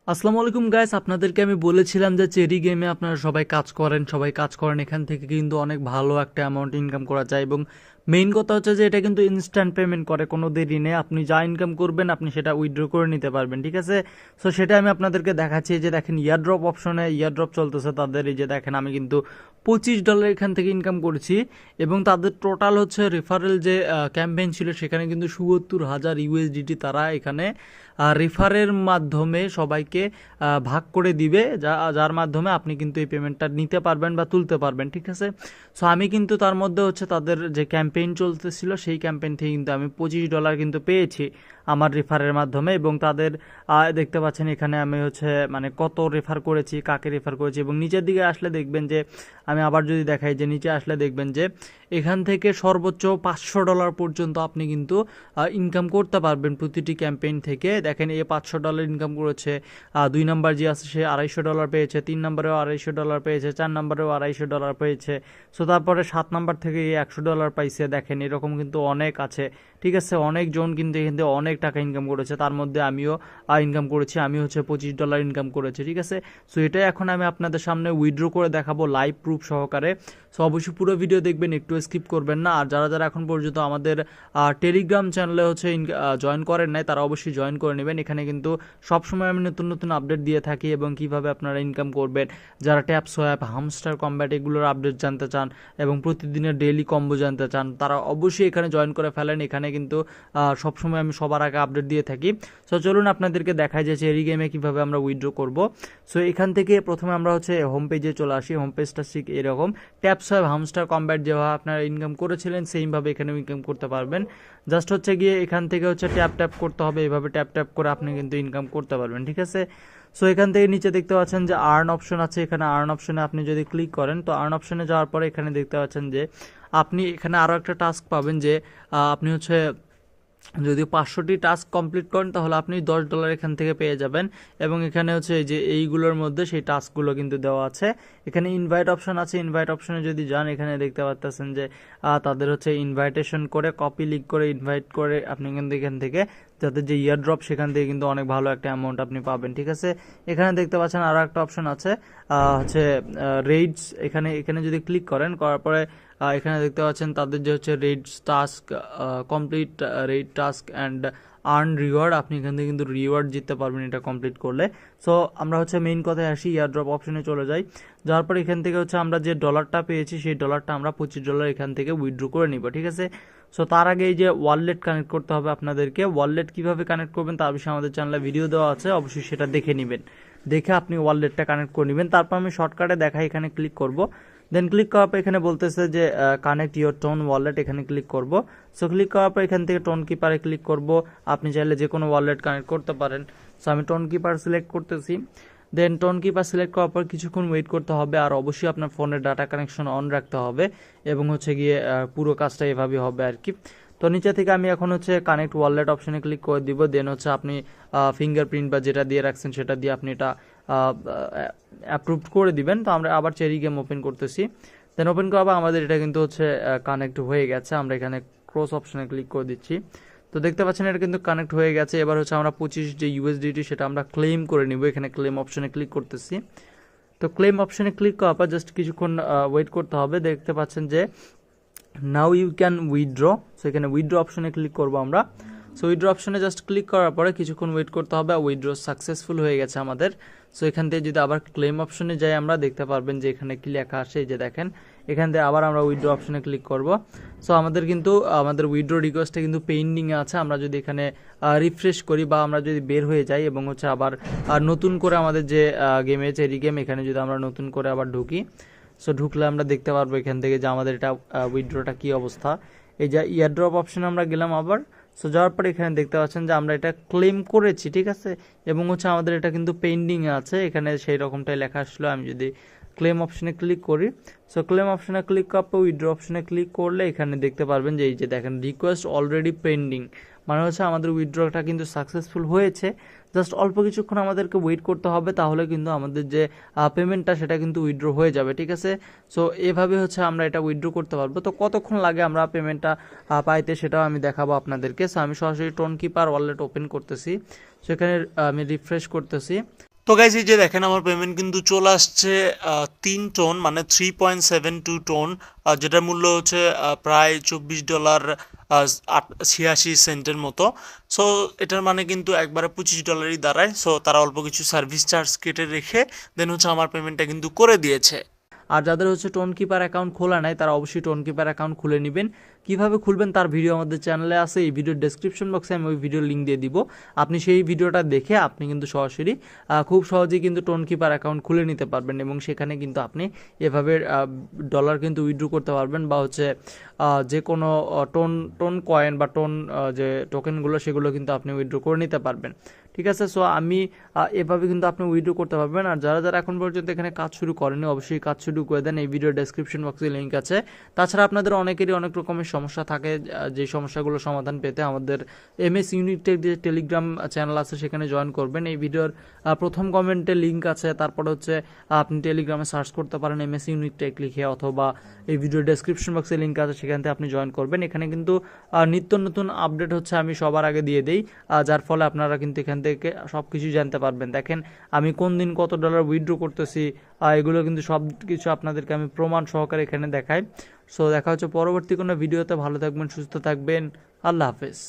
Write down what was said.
আসসালামু আলাইকুম গাইস, আপনাদেরকে আমি বলেছিলাম যে চেরি গেমে আপনারা সবাই কাজ করেন, এখান থেকে কিন্তু অনেক ভালো একটা অ্যামাউন্ট ইনকাম করা যায়। এবং মেইন কথা হচ্ছে যে এটা কিন্তু ইনস্ট্যান্ট পেমেন্ট করে, কোনো দেরি নেই। আপনি যা ইনকাম করবেন আপনি সেটা উইথড্র করে নিতে পারবেন, ঠিক আছে। সো সেটা আমি আপনাদেরকে দেখাচ্ছি। এই যে দেখেন ইয়ারড্রপ অপশনে ইয়ারড্রপ চলতেছে তাদের। এই যে দেখেন আমি কিন্তু $25 এখান থেকে ইনকাম করেছি। এবং তাদের টোটাল হচ্ছে রেফারেল যে ক্যাম্পেইন ছিল সেখানে কিন্তু ৭৭,০০০ ইউএসডিটি তারা এখানে রেফারের মাধ্যমে সবাইকে ভাগ করে দিবে, যার মাধ্যমে আপনি কিন্তু এই পেমেন্টটা নিতে পারবেন বা তুলতে পারবেন, ঠিক আছে। সো আমি কিন্তু তার মধ্যে হচ্ছে তাদের যে ক্যাম্পেইন চলতেছিল সেই ক্যাম্পেইন থেকে কিন্তু আমি $25 কিন্তু পেয়েছি আমার রেফারের মাধ্যমে। এবং তাদের দেখতে পাচ্ছেন এখানে আমি হচ্ছে মানে কত রেফার করেছি, কাকে রেফার করেছি। এবং নিচের দিকে আসলে দেখবেন যে আমি আবার যদি দেখাই, যে নিচে আসলে দেখবেন যে এখান থেকে সর্বোচ্চ $500 পর্যন্ত আপনি কিন্তু ইনকাম করতে পারবেন প্রতিটি ক্যাম্পেইন থেকে। দেখেন এই $500 ইনকাম করেছে। 2 নাম্বার যে আছে সে $250 পেয়েছে, 3 নাম্বারেও $250 পেয়েছে, 4 নাম্বারেও $250 পেয়েছে। সো তারপরে 7 নাম্বার থেকে $100 পাইছে। দেখেন এরকম কিন্তু অনেক আছে, ঠিক আছে। অনেকজন কিন্তু এখান থেকে অনেক টাকা ইনকাম করেছে, তার মধ্যে আমিও ইনকাম করেছি। আমি হচ্ছে $25 ইনকাম করেছি, ঠিক আছে। সো এটাই এখন আমি আপনাদের সামনে উইথড্র করে দেখাবো লাইভ প্রুফ সহকারে। সো অবশ্যই পুরো ভিডিও দেখবেন, একটু স্কিপ করবেন না। আর যারা যারা এখন পর্যন্ত আমাদের টেলিগ্রাম চ্যানেলে হচ্ছে জয়েন করেন নাই তারা অবশ্যই জয়েন করে নেবেন। এখানে কিন্তু সবসময় আমি নতুন নতুন আপডেট দিয়ে থাকি এবং কিভাবে আপনারা ইনকাম করবেন। যারা ট্যাপ সোয়াপ, হামস্টার কম্ব্যাট এগুলোর আপডেট জানতে চান এবং প্রতিদিনের ডেইলি কম্বো জানতে চান তারা অবশ্যই এখানে জয়েন করে ফেলেন। এখানে কিন্তু সবসময় আমি সবার আগে আপডেট দিয়ে থাকি। সো চলুন আপনাদেরকে দেখাই যে চেরি গেমে কীভাবে আমরা উইথড্র করব। সো এখান থেকে প্রথমে আমরা হচ্ছে হোম পেজে চলে আসি। হোম পেজটা ঠিক এরকম, ট্যাপ সোয়াপ, হামস্টার কম্ব্যাট যেভাবে আপনারা ইনকাম করেছিলেন সেইভাবে এখানে ইনকাম করতে পারবেন। জাস্ট হচ্ছে গিয়ে এখান থেকে হচ্ছে ট্যাপ ট্যাপ করতে হবে, এভাবে ট্যাপ ট্যাপ করে আপনি কিন্তু ইনকাম করতে পারবেন, ঠিক আছে। সো এখান থেকে নিচে দেখতে পাচ্ছেন যে আর্ন অপশন আছে। এখানে আর্ন অপশনে আপনি যদি ক্লিক করেন, তো আর্ন অপশনে যাওয়ার পরে এখানে দেখতে পাচ্ছেন যে আপনি এখানে আরও একটা টাস্ক পাবেন, যে আপনি হচ্ছে যদি 500টি টাস্ক কমপ্লিট করেন তাহলে আপনি $10 এখান থেকে পেয়ে যাবেন। এবং এখানে হচ্ছে এই যে এইগুলোর মধ্যে সেই টাস্কগুলো কিন্তু দেওয়া আছে। এখানে ইনভাইট অপশন আছে। ইনভাইট অপশনে যদি যান এখানে দেখতে পাচ্ছেন যে তাদের হচ্ছে ইনভাইটেশন করে কপি লিক করে ইনভাইট করে আপনি কিন্তু এখান থেকে যাদের যে ইয়ারড্রপ সেখান থেকে কিন্তু অনেক ভালো একটা অ্যামাউন্ট আপনি পাবেন, ঠিক আছে। এখানে দেখতে পাচ্ছেন আরও একটা অপশন আছে হচ্ছে রেইডস। এখানে এখানে যদি ক্লিক করার পরে এখানে দেখতে পাচ্ছেন তাদের যে হচ্ছে raids task complete raid task and earn reward. আপনি এখান থেকে কিন্তু রিওয়ার্ড জিততে পারবেন এটা কমপ্লিট করলে। সো আমরা হচ্ছে মেইন কথায় আসি, ইয়ারড্রপ অপশনে চলে যাই। যাওয়ার পর এখান থেকে হচ্ছে আমরা যে ডলারটা পেয়েছি সেই ডলারটা আমরা $25 এখান থেকে উইথড্র করে নিব, ঠিক আছে। সো তার আগে এই যে ওয়ালেট কানেক্ট করতে হবে আপনাদেরকে। ওয়ালেট কিভাবে কানেক্ট করবেন তার বিষয়ে আমাদের চ্যানেলে ভিডিও দেওয়া আছে, অবশ্যই সেটা দেখে নেবেন। দেখে আপনি ওয়ালেটটা কানেক্ট করে নেবেন। তারপর আমি শর্টকাটে দেখাই, এখানে ক্লিক করব। দেন ক্লিক করার পর এখানে বলতেছে যে কানেক্ট ইউর টোন ওয়ালেট, এখানে ক্লিক করব। সো ক্লিক করার পর এখান থেকে টোন কিপারে ক্লিক করব। আপনি চাইলে যে কোনো ওয়ালেট কানেক্ট করতে পারেন। সো আমি টোন কিপার সিলেক্ট করতেছি। দেন টোন কিপার সিলেক্ট করার পর কিছুক্ষণ ওয়েট করতে হবে। আর অবশ্যই আপনার ফোনের ডাটা কানেকশন অন রাখতে হবে এবং হচ্ছে গিয়ে পুরো কাজটা এভাবে হবে আর কি। তো নিচে থেকে আমি এখন হচ্ছে কানেক্ট ওয়ালেট অপশনে ক্লিক করে দিব। দেন হচ্ছে আপনি ফিঙ্গারপ্রিন্ট বা যেটা দিয়ে রাখছেন সেটা দিয়ে আপনি এটা অ্যাপ্রুভ করে দিবেন। তো আমরা আবার চেরি গেম ওপেন করতেছি। দেন ওপেন করার পর আমাদের এটা কিন্তু হচ্ছে কানেক্ট হয়ে গেছে। আমরা এখানে ক্রস অপশনে ক্লিক করে দিচ্ছি। তো দেখতে পাচ্ছেন এটা কিন্তু কানেক্ট হয়ে গেছে। এবার হচ্ছে আমরা 25 যে ইউএসডিটি সেটা আমরা ক্লেম করে নিব। এখানে ক্লেম অপশনে ক্লিক করতেছি। তো ক্লেম অপশনে ক্লিক করার পর জাস্ট কিছুক্ষণ ওয়েট করতে হবে। দেখতে পাচ্ছেন যে now you can withdraw. So এখানে উইথড্র অপশনে ক্লিক করবো আমরা। সো উইথড্র অপশনে জাস্ট ক্লিক করার পরে কিছুক্ষণ ওয়েট করতে হবে। উইথড্র সাকসেসফুল হয়ে গেছে আমাদের। সো এখান থেকে যদি আবার ক্লেম অপশনে যাই আমরা দেখতে পারবেন যে এখানে কি লেখা আসে, এই যে দেখেন এখান থেকে আবার আমরা উইথড্র অপশনে ক্লিক করব। সো আমাদের কিন্তু আমাদের উইথড্র রিকোয়েস্টটা কিন্তু পেন্ডিংয়ে আছে। আমরা যদি এখানে রিফ্রেশ করি বা আমরা যদি বের হয়ে যাই এবং হচ্ছে আবার নতুন করে আমাদের যে গেমে চেরি গেম এখানে যদি আমরা নতুন করে আবার ঢুকি, সো ঢুকলে আমরা দেখতে পারবো এখান থেকে যে আমাদের এটা উইথড্রটা কী অবস্থা। এই যে ইয়ারড্রপ অপশনে আমরা গেলাম আবার। সো যাওয়ার পর এখানে দেখতে পাচ্ছেন যে আমরা এটা ক্লেম করেছি, ঠিক আছে। এবং হচ্ছে আমাদের এটা কিন্তু পেন্ডিংয়ে আছে, এখানে সেই রকমটাই লেখা আসলো। আমি যদি ক্লেম অপশনে ক্লিক করি, সো ক্লেম অপশনে ক্লিক করার পর উইথড্র অপশনে ক্লিক করলে এখানে দেখতে পারবেন যে এই যে দেখেন রিকোয়েস্ট অলরেডি পেন্ডিং, মানে হচ্ছে আমাদের উইথড্রটা কিন্তু সাকসেসফুল হয়েছে। জাস্ট অল্প কিছুক্ষণ আমাদেরকে ওয়েট করতে হবে, তাহলে কিন্তু আমাদের যে পেমেন্টটা সেটা কিন্তু উইথড্র হয়ে যাবে, ঠিক আছে। সো এভাবে হচ্ছে আমরা এটা উইথড্র করতে পারবো। তো কতক্ষণ লাগে আমরা পেমেন্টটা পাইতে সেটাও আমি দেখাবো আপনাদেরকে। সো আমি সরাসরি টোন কিপার ওয়ালেট ওপেন করতেছি। সেখানে আমি রিফ্রেশ করতেছি। তো গাইজ এই যে দেখেন আমার পেমেন্ট কিন্তু চলে আসছে 3 টোন মানে 3.72 টোন, যেটার মূল্য হচ্ছে প্রায় $24 86 সেন্টের মতো। সো এটার মানে কিন্তু একবারে $25 দাঁড়ায়। সো তারা অল্প কিছু সার্ভিস চার্জ কেটে রেখে দেন হচ্ছে আমার পেমেন্টটা কিন্তু করে দিয়েছে। আর যাদের হচ্ছে টোন কিপার অ্যাকাউন্ট খোলা নাই তারা অবশ্যই টোন কিপার অ্যাকাউন্ট খুলে নেবেন। কিভাবে খুলবেন তার ভিডিও আমাদের চ্যানেলে আছে, এই ভিডিওর ডেসক্রিপশন বক্সে আমি ওই ভিডিওর লিঙ্ক দিয়ে দিব। আপনি সেই ভিডিওটা দেখে আপনি কিন্তু সরাসরি খুব সহজেই কিন্তু টোন কিপার অ্যাকাউন্ট খুলে নিতে পারবেন এবং সেখানে কিন্তু আপনি এভাবে ডলার কিন্তু উইথড্র করতে পারবেন বা হচ্ছে যে কোনো টোন টোন কয়েন বা টোন যে টোকেনগুলো সেগুলো কিন্তু আপনি উইথড্র করে নিতে পারবেন। ঠিক আছে, সো আমি এভাবে কিন্তু আপনি উইথড্র করতে পারবেন। আর যারা যারা এখন পর্যন্ত এখানে কাজ শুরু করেনি অবশ্যই কাজ শুরু করে দেন, এই ভিডিও ডেসক্রিপশন বক্সে লিঙ্ক আছে। তাছাড়া আপনাদের অনেকেরই অনেক রকমের সমস্যা থাকে, যে সমস্যাগুলো সমাধান পেতে আমাদের MS ইউনিটেক যে টেলিগ্রাম চ্যানেল আছে সেখানে জয়েন করবেন। এই ভিডিওর প্রথম কমেন্টে লিঙ্ক আছে, তারপরে হচ্ছে আপনি টেলিগ্রামে সার্চ করতে পারেন MS ইউনিটেক লিখে, অথবা এই ভিডিও ডেসক্রিপশন বক্সে লিঙ্ক আছে সেখান থেকে আপনি জয়েন করবেন। এখানে কিন্তু নিত্য নতুন আপডেট হচ্ছে আমি সবার আগে দিয়ে দিই, যার ফলে আপনারা কিন্তু এখান থেকে সব কিছু জানতে পারবেন। দেখেন আমি কোন দিন কত ডলার উইথড্র করতেছি, এগুলো কিন্তু সব কিছু আপনাদেরকে আমি প্রমাণ সহকারে এখানে দেখাই। সো দেখা হচ্ছে পরবর্তী কোনো ভিডিওতে। ভালো থাকবেন, সুস্থ থাকবেন, আল্লাহ হাফেজ।